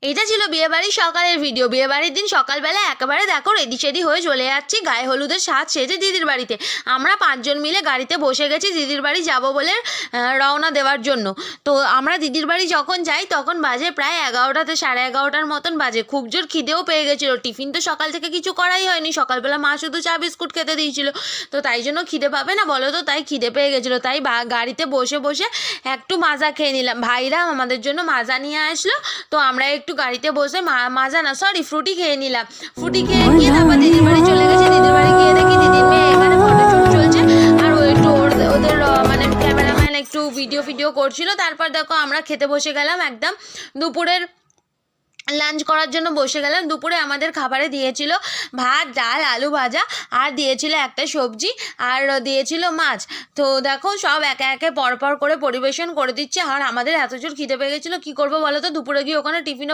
এটা ছিল বিয়েবাড়ির সকালের ভিডিও। বিয়েবাড়ির দিন সকালবেলা একেবারে দেখো রেডি সেডি হয়ে চলে যাচ্ছি গায়ে হলুদের সাজ সেজে দিদির বাড়িতে। আমরা 5 জন মিলে গাড়িতে বসে গেছি দিদির বাড়ি যাব বলে রওনা দেওয়ার জন্য। তো আমরা দিদির বাড়ি যখন যাই তখন বাজে প্রায় 11টাতে 11:30টার মতন বাজে। খুব জোর খিদেও পেয়ে গেছিলো। টিফিন তো সকাল থেকে কিছু করাই হয়নি, সকালবেলা মা শুধু চা বিস্কুট খেতে দিয়েছিল। তো তাই জন্য খিদে পাবে না বলো তো, তাই খিদে পেয়ে গেছিলো। তাই গাড়িতে বসে বসে একটু মাজা খেয়ে নিলাম। ভাইরা আমাদের জন্য মাজা নিয়ে আসলো, তো আমরা একটু গাড়িতে বসে মাজা না সরি ফ্রুটি খেয়ে নিলাম। ফ্রুটি খেয়ে গিয়ে তারপর দিদির বাড়ি চলে গেছে। দিদির বাড়ি গিয়ে দেখি দিদির মেয়ে এখানে ফটোশুট চলছে, আর ওই একটু ওদের মানে ক্যামেরাম্যান একটু ভিডিও করছিল। তারপর দেখো আমরা খেতে বসে গেলাম, একদম দুপুরের লাঞ্চ করার জন্য বসে গেলাম। দুপুরে আমাদের খাবারে দিয়েছিল ভাত, ডাল, আলু ভাজা, আর দিয়েছিল একটা সবজি, আর দিয়েছিল মাছ। তো দেখো সব একে একে পরপর করে পরিবেশন করে দিচ্ছে। আর আমাদের এত জোর খিদে পেয়ে গেছিলো, কী করবো বলো তো, দুপুরে গিয়ে ওখানে টিফিনও